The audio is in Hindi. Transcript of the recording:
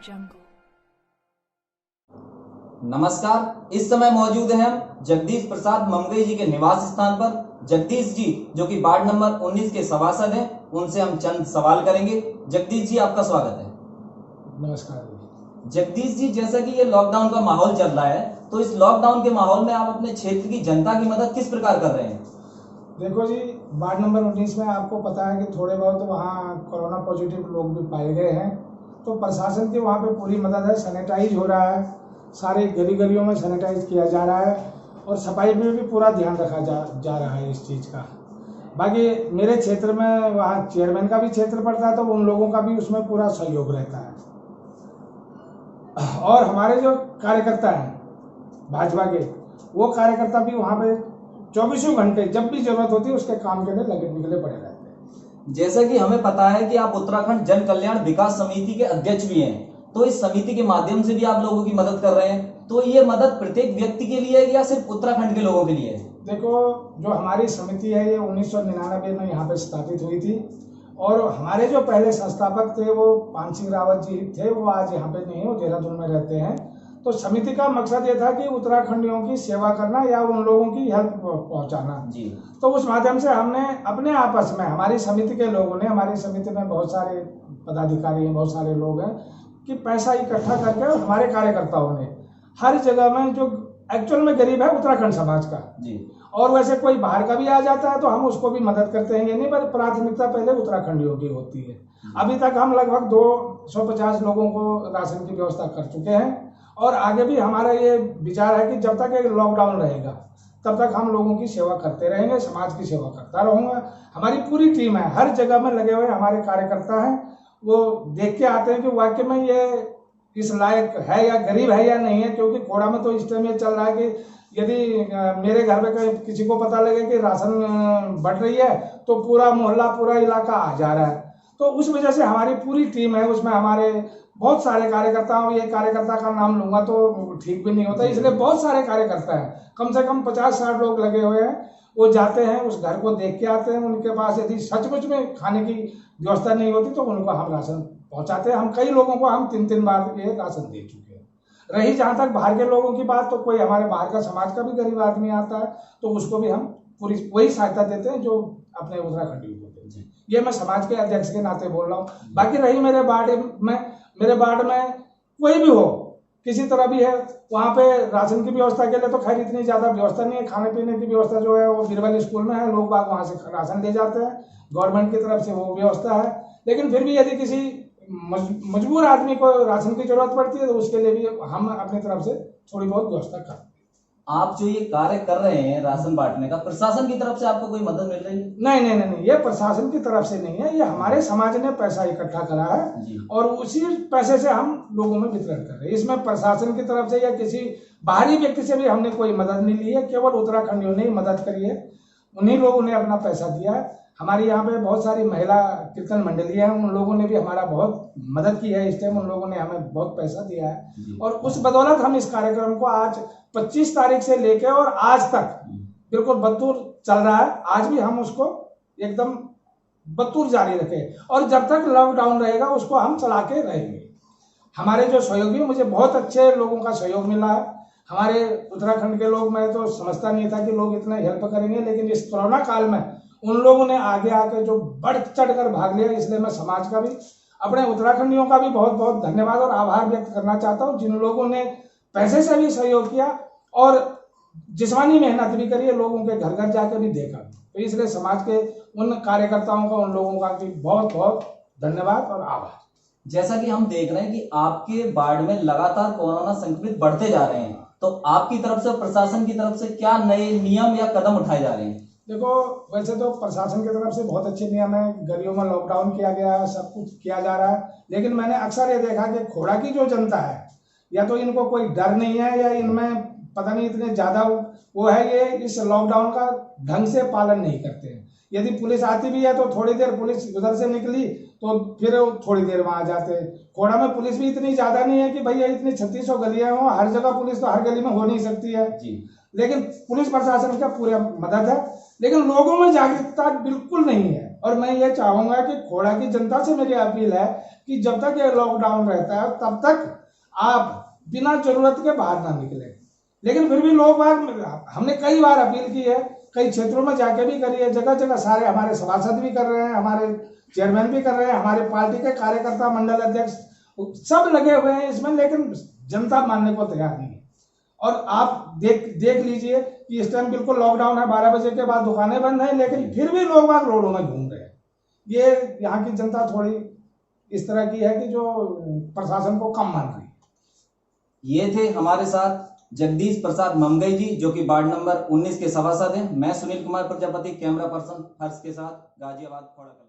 jungle. नमस्कार, इस समय मौजूद हैं हम जगदीश प्रसाद ममगई जी के निवास स्थान पर। जगदीश जी जो कि वार्ड नंबर 19 के सभासद हैं, उनसे हम चंद सवाल करेंगे। जगदीश जी, आपका स्वागत है। नमस्कार। जगदीश जी, जैसा कि ये लॉकडाउन का माहौल चल रहा है, तो इस लॉकडाउन के माहौल में आप अपने क्षेत्र की जनता की मदद किस प्रकार कर रहे हैं? देखो जी, वार्ड नंबर 19 में आपको पता है कि थोड़े बहुत वहाँ कोरोना पॉजिटिव लोग भी पाए गए हैं, तो प्रशासन की वहाँ पे पूरी मदद है। सैनिटाइज हो रहा है, सारे गली गलियों में सैनिटाइज किया जा रहा है और सफाई में भी पूरा ध्यान रखा जा रहा है इस चीज़ का। बाकी मेरे क्षेत्र में वहाँ चेयरमैन का भी क्षेत्र पड़ता है, तो उन लोगों का भी उसमें पूरा सहयोग रहता है। और हमारे जो कार्यकर्ता हैं भाजपा के, वो कार्यकर्ता भी वहाँ पे 24 घंटे जब भी जरूरत होती है उसके काम के लिए निकले पड़े रहते हैं। जैसा कि हमें पता है कि आप उत्तराखंड जन कल्याण विकास समिति के अध्यक्ष भी हैं, तो इस समिति के माध्यम से भी आप लोगों की मदद कर रहे हैं। तो ये मदद प्रत्येक व्यक्ति के लिए है या सिर्फ उत्तराखंड के लोगों के लिए है? देखो, जो हमारी समिति है ये 1999 में यहाँ पे स्थापित हुई थी और हमारे जो पहले संस्थापक थे वो पान सिंह रावत जी थे। वो आज यहाँ पे नहीं, वो देहरादून में रहते हैं। तो समिति का मकसद ये था कि उत्तराखंडियों की सेवा करना या उन लोगों की हेल्प पहुंचाना जी। तो उस माध्यम से हमने अपने आपस में, हमारी समिति के लोगों ने, हमारी समिति में बहुत सारे पदाधिकारी हैं, बहुत सारे लोग हैं, कि पैसा इकट्ठा करके हमारे कार्यकर्ताओं ने हर जगह में, जो एक्चुअल में गरीब है उत्तराखंड समाज का जी, और वैसे कोई बाहर का भी आ जाता है तो हम उसको भी मदद करते हैं। ये नहीं, पर प्राथमिकता पहले उत्तराखंडियों की होती है। अभी तक हम लगभग 250 लोगों को राशन की व्यवस्था कर चुके हैं और आगे भी हमारा ये विचार है कि जब तक एक लॉकडाउन रहेगा तब तक हम लोगों की सेवा करते रहेंगे, समाज की सेवा करता रहूँगा। हमारी पूरी टीम है, हर जगह में लगे हुए हमारे कार्यकर्ता हैं। वो देख के आते हैं कि वाकई में ये इस लायक है या गरीब है या नहीं है, क्योंकि खोड़ा में तो इस टाइम ये चल रहा है कि यदि मेरे घर में किसी को पता लगे कि राशन बढ़ रही है तो पूरा मोहल्ला, पूरा इलाका आ जा रहा है। तो उस वजह से हमारी पूरी टीम है, उसमें हमारे बहुत सारे कार्यकर्ता हैं। ये कार्यकर्ता का नाम लूंगा तो ठीक भी नहीं होता, इसलिए बहुत सारे कार्यकर्ता हैं, कम से कम 50-60 लोग लगे हुए हैं। वो जाते हैं, उस घर को देख के आते हैं। उनके पास यदि सचमुच में खाने की व्यवस्था नहीं होती तो उनको हम राशन पहुंचाते हैं। हम कई लोगों को हम 3-3 बार ये राशन दे चुके हैं। रही जहाँ तक बाहर के लोगों की बात, तो कोई हमारे बाहर का समाज का भी गरीब आदमी आता है तो उसको भी हम पूरी वही सहायता देते हैं जो अपने उत्तराखंडी को देते हैं। ये मैं समाज के अध्यक्ष के नाते बोल रहा हूँ। बाकी रही मेरे वार्ड में कोई भी हो, किसी तरह भी है, वहाँ पे राशन की व्यवस्था के लिए तो खैर इतनी ज़्यादा व्यवस्था नहीं है। खाने पीने की व्यवस्था जो है वो बिरबल स्कूल में है, लोग बाग वहाँ से राशन ले जाते हैं, गवर्नमेंट की तरफ से वो व्यवस्था है। लेकिन फिर भी यदि किसी मजबूर आदमी को राशन की जरूरत पड़ती है तो उसके लिए भी हम अपनी तरफ से थोड़ी बहुत व्यवस्था करते हैं। आप जो ये कार्य कर रहे हैं राशन बांटने का, प्रशासन की तरफ से आपको कोई मदद मिल रही है? नहीं, ये प्रशासन की तरफ से नहीं है, ये हमारे समाज ने पैसा इकट्ठा करा है और उसी पैसे से हम लोगों में वितरण कर रहे हैं। इसमें प्रशासन की तरफ से या किसी बाहरी व्यक्ति से भी हमने कोई मदद नहीं ली है, केवल उत्तराखंडियों ने ही मदद करी है। उन्हीं लोगों ने अपना पैसा दिया है। हमारी यहाँ पे बहुत सारी महिला कीर्तन मंडलियाँ हैं, उन लोगों ने भी हमारा बहुत मदद की है। इस टाइम उन लोगों ने हमें बहुत पैसा दिया है और उस बदौलत हम इस कार्यक्रम को आज 25 तारीख से लेके और आज तक बिल्कुल बतूर चल रहा है। आज भी हम उसको एकदम बतूर जारी रखें और जब तक लॉकडाउन रहेगा उसको हम चला के रहेंगे। हमारे जो सहयोगी, मुझे बहुत अच्छे लोगों का सहयोग मिला है। हमारे उत्तराखंड के लोग, मैं तो समझता नहीं था कि लोग इतना हेल्प करेंगे, लेकिन इस कोरोना काल में उन लोगों ने आगे आके जो बढ़ चढ़ कर भाग लिया, इसलिए मैं समाज का भी, अपने उत्तराखंडियों का भी बहुत बहुत धन्यवाद और आभार व्यक्त करना चाहता हूँ, जिन लोगों ने पैसे से भी सहयोग किया और जिस्मानी मेहनत भी करी है, लोगों के घर घर जाकर भी देखा। तो इसलिए समाज के उन कार्यकर्ताओं का, उन लोगों का भी बहुत बहुत धन्यवाद और आभार। जैसा कि हम देख रहे हैं कि आपके वार्ड में लगातार कोरोना संक्रमित बढ़ते जा रहे हैं, तो आपकी तरफ से, प्रशासन की तरफ से क्या नए नियम या कदम उठाए जा रहे हैं? देखो, वैसे तो प्रशासन की तरफ से बहुत अच्छे नियम है, गलियों में लॉकडाउन किया गया है, सब कुछ किया जा रहा है। लेकिन मैंने अक्सर ये देखा कि खोड़ा की जो जनता है, या तो इनको कोई डर नहीं है या इनमें पता नहीं इतने ज्यादा वो है, ये इस लॉकडाउन का ढंग से पालन नहीं करते हैं। यदि पुलिस आती भी है तो थोड़ी देर पुलिस उधर से निकली तो फिर थोड़ी देर वहां जाते हैं। खोड़ा में पुलिस भी इतनी ज्यादा नहीं है कि भैया इतनी 3600 गलियां हो, हर जगह पुलिस तो हर गली में हो नहीं सकती है जी। लेकिन पुलिस प्रशासन का पूरा मदद है, लेकिन लोगों में जागरूकता बिल्कुल नहीं है और मैं ये चाहूंगा कि खोड़ा की जनता से मेरी अपील है कि जब तक ये लॉकडाउन रहता है तब तक आप बिना जरूरत के बाहर ना निकले। लेकिन फिर भी लोग हमने कई बार अपील की है, कई क्षेत्रों में जाके भी करी है, जगह जगह सारे हमारे सभासद भी कर रहे हैं, हमारे चेयरमैन भी कर रहे हैं, हमारे पार्टी के कार्यकर्ता मंडल अध्यक्ष सब लगे हुए हैं इसमें, लेकिन जनता मानने को तैयार नहीं है। और आप देख लीजिए कि इस टाइम बिल्कुल लॉकडाउन है, 12 बजे के बाद दुकानें बंद हैं, लेकिन फिर भी लोग बाग रोडों में घूम रहे हैं। ये यहाँ की जनता थोड़ी इस तरह की है कि जो प्रशासन को कम मान रही है। ये थे हमारे साथ जगदीश प्रसाद ममगई जी, जो कि वार्ड नंबर 19 के सभासद हैं। मैं सुनील कुमार प्रजापति, कैमरा पर्सन हर्ष के साथ, गाजियाबाद खोड़ा।